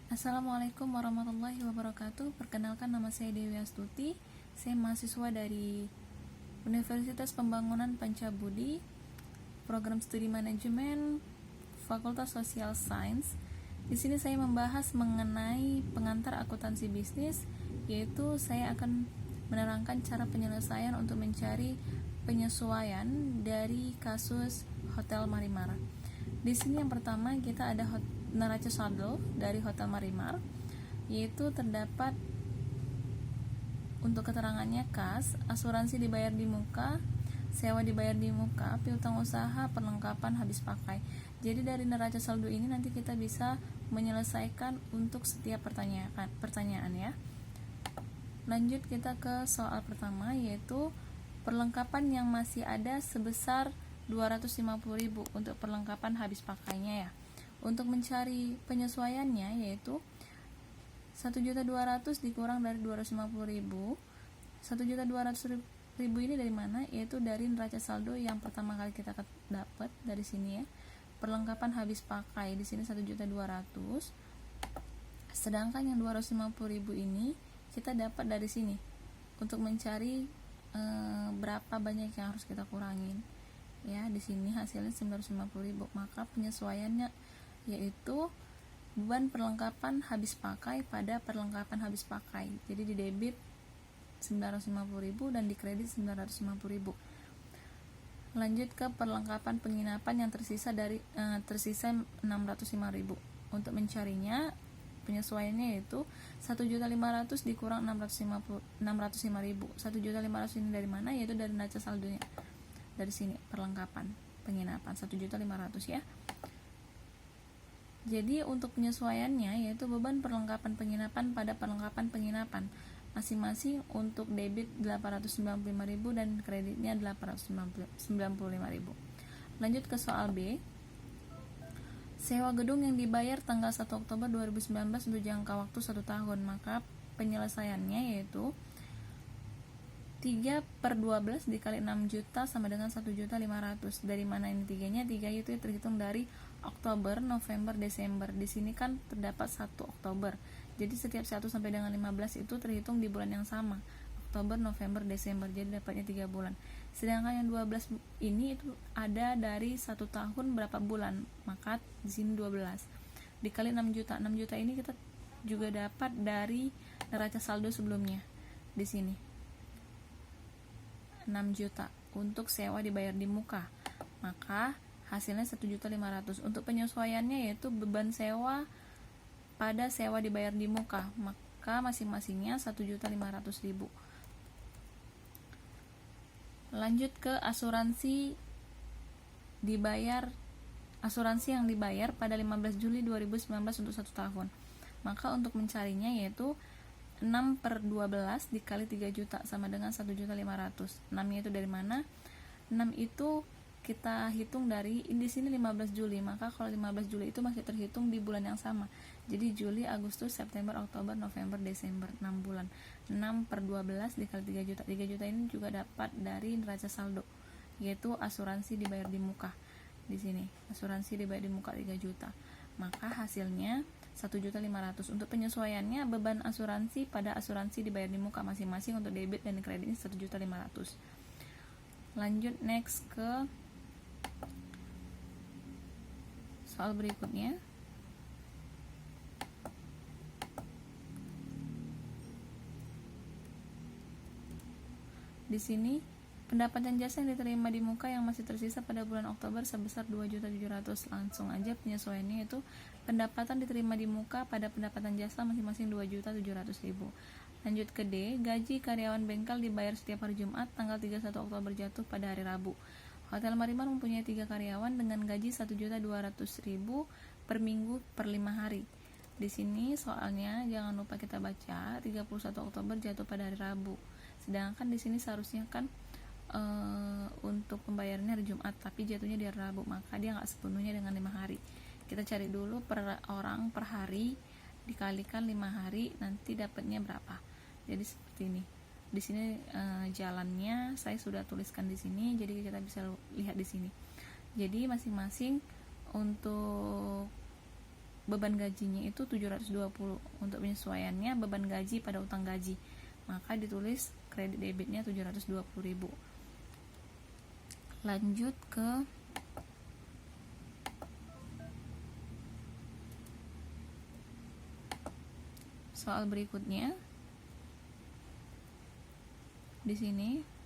Assalamualaikum warahmatullahi wabarakatuh. Perkenalkan, nama saya Dewi Astuti. Saya mahasiswa dari Universitas Pembangunan Pancabudi, Program Studi Manajemen, Fakultas Social Science. Di sini saya membahas mengenai pengantar akuntansi bisnis, yaitu saya akan menerangkan cara penyelesaian untuk mencari penyesuaian dari kasus Hotel Marimar. Di sini yang pertama kita ada neraca saldo dari Hotel Marimar, yaitu terdapat untuk keterangannya kas, asuransi dibayar di muka, sewa dibayar di muka, piutang usaha, perlengkapan habis pakai. Jadi dari neraca saldo ini nanti kita bisa menyelesaikan untuk setiap pertanyaan ya. Lanjut kita ke soal pertama, yaitu perlengkapan yang masih ada sebesar 250.000 untuk perlengkapan habis pakainya ya. Untuk mencari penyesuaiannya yaitu 1.200.000 dikurang dari 250.000. 1.200.000 ini dari mana? Yaitu dari neraca saldo yang pertama kali kita dapat dari sini ya. Perlengkapan habis pakai di sini 1.200.000. Sedangkan yang 250.000 ini kita dapat dari sini. Untuk mencari berapa banyak yang harus kita kurangin. Ya, di sini hasilnya 950.000. Maka penyesuaiannya yaitu beban perlengkapan habis pakai pada perlengkapan habis pakai. Jadi di debit 950.000 dan di kredit 950.000. Lanjut ke perlengkapan penginapan yang tersisa 605.000. Untuk mencarinya penyesuaiannya yaitu 1.500.000 dikurang 605.000. 1.500.000 ini dari mana? Yaitu dari neraca saldonya. Dari sini perlengkapan penginapan 1.500.000 ya. Jadi untuk penyesuaiannya yaitu beban perlengkapan penginapan pada perlengkapan penginapan masing-masing untuk debit 895.000 dan kreditnya 895.000. Lanjut ke soal B. Sewa gedung yang dibayar tanggal 1 Oktober 2019 untuk jangka waktu 1 tahun. Maka penyelesaiannya yaitu 3/12 dikali 6 juta sama dengan 1.500.000. Dari mana ini tiganya? 3 itu terhitung dari Oktober, November, Desember. Di sini kan terdapat 1 Oktober. Jadi setiap 1 sampai dengan 15 itu terhitung di bulan yang sama. Oktober, November, Desember. Jadi dapatnya 3 bulan. Sedangkan yang 12 ini itu ada dari 1 tahun berapa bulan. Maka di sini 12 dikali 6 juta. 6 juta ini kita juga dapat dari neraca saldo sebelumnya. Di sini 6 juta untuk sewa dibayar di muka. Maka hasilnya 1.500.000. Untuk penyesuaiannya yaitu beban sewa pada sewa dibayar di muka. Maka masing-masingnya 1.500.000. Lanjut ke asuransi yang dibayar pada 15 Juli 2019 untuk 1 tahun. Maka untuk mencarinya yaitu 6/12 dikali 3 juta sama dengan 1.500.000. 6-nya itu dari mana? 6 itu kita hitung dari di sini 15 Juli. Maka kalau 15 Juli itu masih terhitung di bulan yang sama. Jadi Juli, Agustus, September, Oktober, November, Desember, 6 bulan. 6/12 dikali 3 juta. 3 juta ini juga dapat dari neraca saldo, yaitu asuransi dibayar di muka. Di sini asuransi dibayar di muka 3 juta. Maka hasilnya 1.500.000. Untuk penyesuaiannya beban asuransi pada asuransi dibayar di muka masing-masing untuk debit dan kreditnya 1.500.000. Lanjut next ke soal berikutnya. Di sini pendapatan jasa yang diterima di muka yang masih tersisa pada bulan Oktober sebesar 2.700.000. Langsung aja penyesuaiannya itu pendapatan diterima di muka pada pendapatan jasa masing-masing 2.700.000. Lanjut ke D. Gaji karyawan bengkel dibayar setiap hari Jumat tanggal 31 Oktober jatuh pada hari Rabu. Hotel Marimar mempunyai 3 karyawan dengan gaji 1.200.000 per minggu per 5 hari. Di sini soalnya jangan lupa kita baca 31 Oktober jatuh pada hari Rabu. Sedangkan di sini seharusnya kan untuk pembayarannya hari Jumat, tapi jatuhnya di hari Rabu, maka dia nggak sepenuhnya dengan 5 hari. Kita cari dulu per orang per hari dikalikan 5 hari, nanti dapatnya berapa. Jadi seperti ini. Di sini jalannya saya sudah tuliskan di sini, jadi kita bisa lihat di sini. Jadi masing-masing untuk beban gajinya itu 720. Untuk penyesuaiannya beban gaji pada utang gaji, maka ditulis kredit debitnya 720.000. Lanjut ke soal berikutnya. Di sini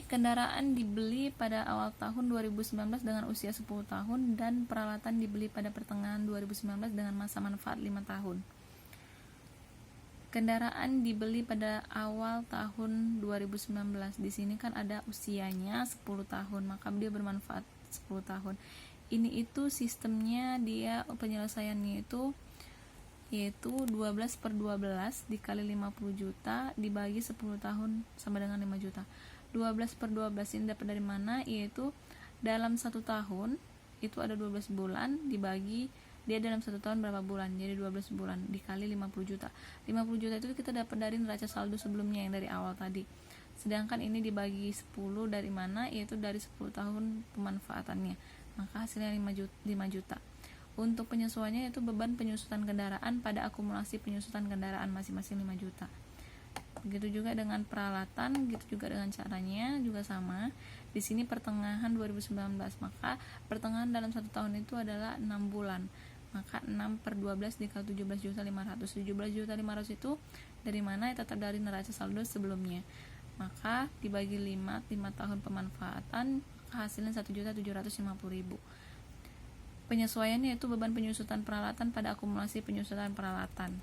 kendaraan dibeli pada awal tahun 2019 dengan usia 10 tahun dan peralatan dibeli pada pertengahan 2019 dengan masa manfaat 5 tahun. Kendaraan dibeli pada awal tahun 2019. Di sini kan ada usianya 10 tahun, maka dia bermanfaat 10 tahun. Ini itu sistemnya, dia penyelesaiannya itu yaitu 12/12 dikali 50 juta dibagi 10 tahun sama dengan 5 juta. 12/12 ini dapat dari mana? Yaitu dalam 1 tahun itu ada 12 bulan dibagi dia dalam 1 tahun berapa bulan, jadi 12 bulan dikali 50 juta. 50 juta itu kita dapat dari neraca saldo sebelumnya yang dari awal tadi. Sedangkan ini dibagi 10 dari mana? Yaitu dari 10 tahun pemanfaatannya, maka hasilnya 5 juta. Untuk penyesuaiannya yaitu beban penyusutan kendaraan pada akumulasi penyusutan kendaraan masing-masing 5 juta. Begitu juga dengan peralatan, gitu juga dengan caranya juga sama. Di sini pertengahan 2019, maka pertengahan dalam 1 tahun itu adalah 6 bulan. Maka 6/12 dikali 17.500. 17.500 itu dari mana? Tetap dari neraca saldo sebelumnya. Maka dibagi 5 tahun pemanfaatan, hasilnya 1.750.000. Penyesuaiannya yaitu beban penyusutan peralatan pada akumulasi penyusutan peralatan.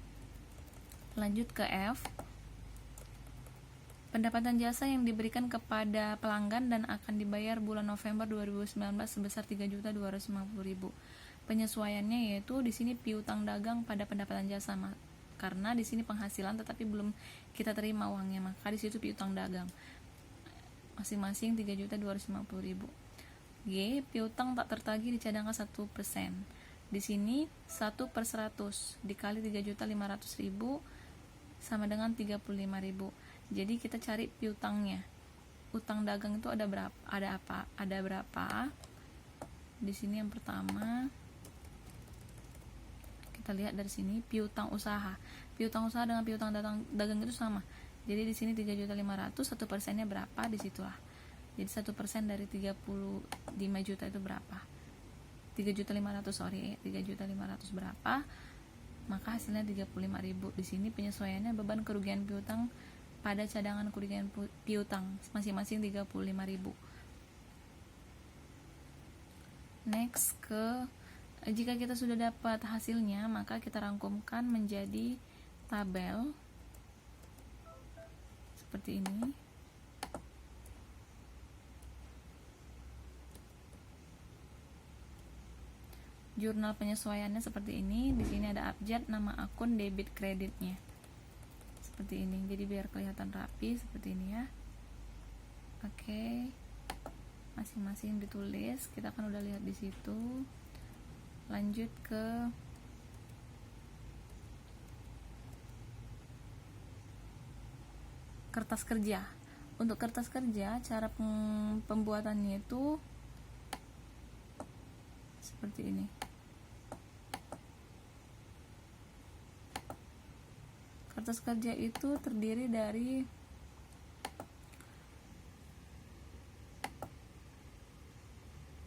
Lanjut ke F. Pendapatan jasa yang diberikan kepada pelanggan dan akan dibayar bulan November 2019 sebesar 3.250.000. Penyesuaiannya yaitu di sini piutang dagang pada pendapatan jasa, karena di sini penghasilan tetapi belum kita terima uangnya, maka di situ piutang dagang. Masing-masing 3.250.000. G. Piutang tak tertagih dicadangkan 1%. Di sini 1/100 dikali 3.500.000 sama dengan 35.000. Jadi kita cari piutangnya. Utang dagang itu ada berapa? Ada berapa? Di sini yang pertama kita lihat dari sini piutang usaha. Piutang usaha dengan piutang dagang itu sama. Jadi di sini 3.500.000, 1%-nya berapa? Disitulah. Jadi 1% dari 35 juta itu berapa? 3.500.000 berapa? Maka hasilnya 35.000. Di sini penyesuaiannya beban kerugian piutang pada cadangan kerugian piutang masing-masing 35.000. Next ke jika kita sudah dapat hasilnya, maka kita rangkumkan menjadi tabel seperti ini. Jurnal penyesuaiannya seperti ini. Di sini ada abjad, nama akun, debit, kreditnya. Seperti ini. Jadi biar kelihatan rapi seperti ini ya. Oke. Masing-masing ditulis. Kita kan udah lihat di situ. Lanjut ke kertas kerja. Untuk kertas kerja, cara pembuatannya itu seperti ini. Kertas kerja itu terdiri dari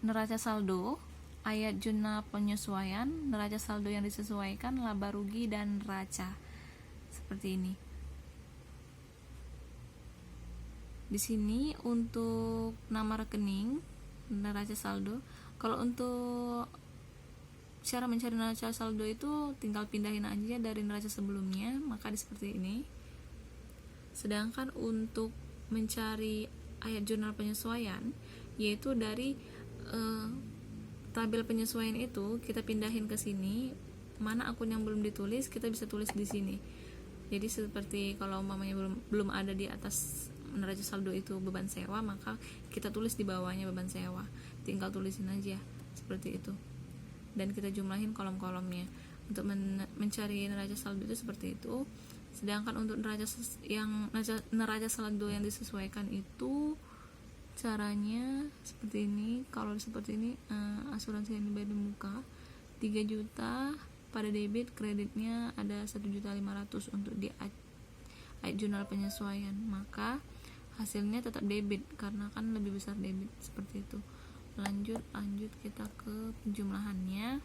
neraca saldo, ayat jurnal penyesuaian, neraca saldo yang disesuaikan, laba rugi, dan neraca. Seperti ini. Di sini untuk nama rekening, neraca saldo. Kalau untuk cara mencari neraca saldo itu tinggal pindahin aja dari neraca sebelumnya, maka seperti ini. Sedangkan untuk mencari ayat jurnal penyesuaian, yaitu dari tabel penyesuaian itu kita pindahin ke sini. Mana akun yang belum ditulis, kita bisa tulis di sini. Jadi seperti kalau umpamanya belum ada di atas neraca saldo itu beban sewa, maka kita tulis di bawahnya beban sewa. Tinggal tulisin aja seperti itu. Dan kita jumlahin kolom-kolomnya. Untuk mencari neraca saldo itu seperti itu. Sedangkan untuk neraca saldo yang disesuaikan itu caranya seperti ini. Kalau seperti ini, asuransi yang dibayar di muka 3 juta pada debit, kreditnya ada 1.500.000 untuk di jurnal penyesuaian, maka hasilnya tetap debit karena kan lebih besar debit, seperti itu. Lanjut kita ke penjumlahannya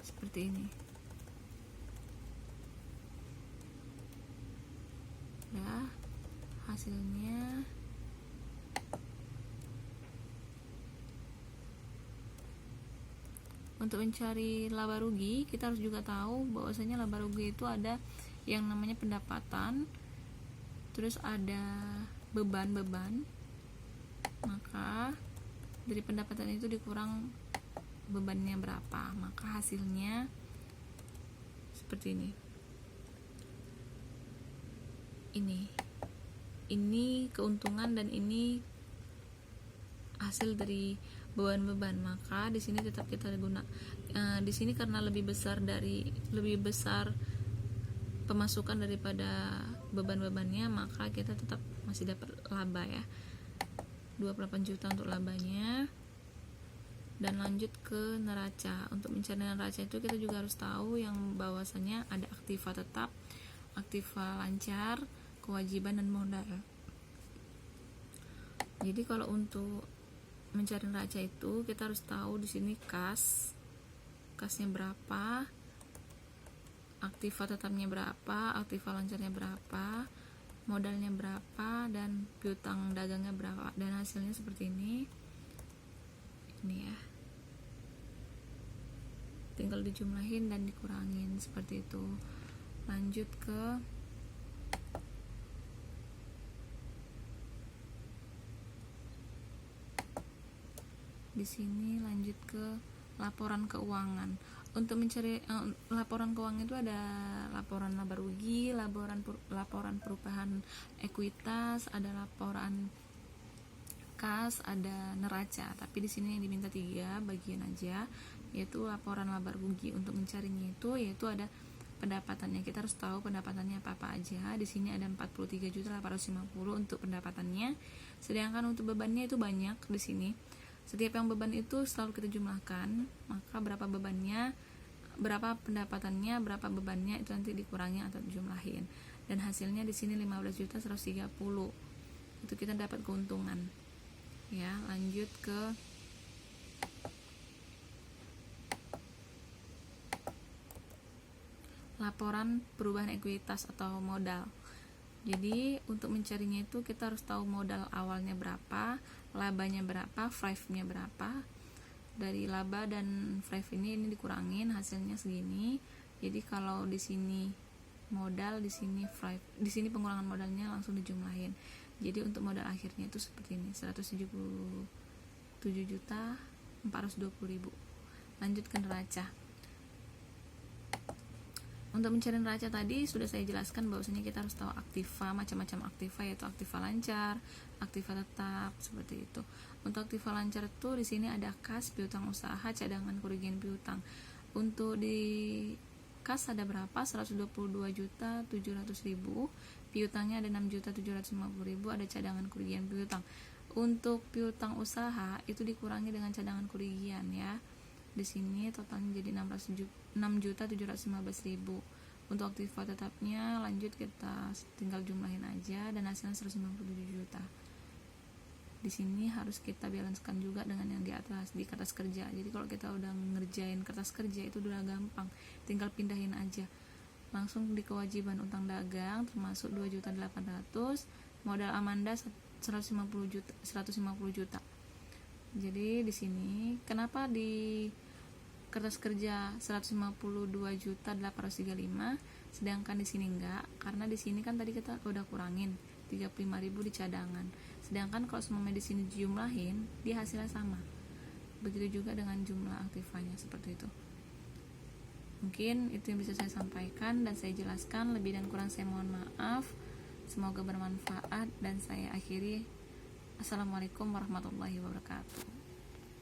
seperti ini. Nah, hasilnya untuk mencari laba rugi, kita harus juga tahu bahwasanya laba rugi itu ada yang namanya pendapatan, terus ada beban. Maka dari pendapatan itu dikurang bebannya berapa, maka hasilnya seperti ini. Ini keuntungan dan ini hasil dari beban. Maka di sini tetap kita guna. Di sini karena lebih besar pemasukan daripada beban-bebannya, maka kita tetap masih dapat laba ya, 28 juta untuk labanya. Dan lanjut ke neraca. Untuk mencari neraca itu kita juga harus tahu yang bahwasanya ada aktiva tetap, aktiva lancar, kewajiban, dan modal. Jadi kalau untuk mencari neraca itu kita harus tahu di sini kasnya berapa, aktiva tetapnya berapa, aktiva lancarnya berapa, modalnya berapa, dan piutang dagangnya berapa, dan hasilnya seperti ini ya, tinggal dijumlahin dan dikurangin seperti itu. Lanjut ke di sini, lanjut ke laporan keuangan. Untuk mencari laporan keuangan itu ada laporan laba rugi, laporan perubahan ekuitas, ada laporan kas, ada neraca. Tapi di sini yang diminta 3 bagian aja, yaitu laporan laba rugi. Untuk mencarinya itu yaitu ada pendapatannya. Kita harus tahu pendapatannya apa aja. Di sini ada 43.850 untuk pendapatannya. Sedangkan untuk bebannya itu banyak di sini. Setiap yang beban itu selalu kita jumlahkan, maka berapa bebannya, berapa pendapatannya, berapa bebannya itu nanti dikurangi atau dijumlahin. Dan hasilnya di sini 15.130. Itu kita dapat keuntungan. Ya, lanjut ke laporan perubahan ekuitas atau modal. Jadi untuk mencarinya itu kita harus tahu modal awalnya berapa, labanya berapa, FRIVE-nya berapa. Dari laba dan FRIVE ini dikurangin, hasilnya segini. Jadi kalau di sini modal, di sini FRIVE, di sini pengurangan modalnya langsung dijumlahin. Jadi untuk modal akhirnya itu seperti ini, 177.420.000. Lanjut ke neraca. Untuk mencari neraca tadi sudah saya jelaskan bahwasanya kita harus tahu aktiva, macam-macam aktiva, yaitu aktiva lancar, aktiva tetap, seperti itu. Untuk aktiva lancar itu di sini ada kas, piutang usaha, cadangan, kerugian piutang. Untuk di kas ada berapa? 122.700.000. Piutangnya ada 6.750.000, ada cadangan kerugian piutang. Untuk piutang usaha itu dikurangi dengan cadangan kerugian ya. Di sini totalnya jadi 6.715.000. Untuk aktiva tetapnya lanjut kita tinggal jumlahin aja dan hasilnya 197 juta. Di sini harus kita balancekan juga dengan yang di atas di kertas kerja. Jadi kalau kita udah ngerjain kertas kerja itu udah gampang, tinggal pindahin aja. Langsung di kewajiban utang dagang termasuk 2.800.000, modal Amanda 150 juta. Jadi di sini kenapa di kertas kerja 152.835 sedangkan di sini enggak? Karena di sini kan tadi kita udah kurangin 35.000 di cadangan. Sedangkan kalau semuanya di sini dijumlahin, dia hasilnya sama. Begitu juga dengan jumlah aktivanya seperti itu. Mungkin itu yang bisa saya sampaikan dan saya jelaskan. Lebih dan kurang saya mohon maaf. Semoga bermanfaat dan saya akhiri. Assalamualaikum warahmatullahi wabarakatuh.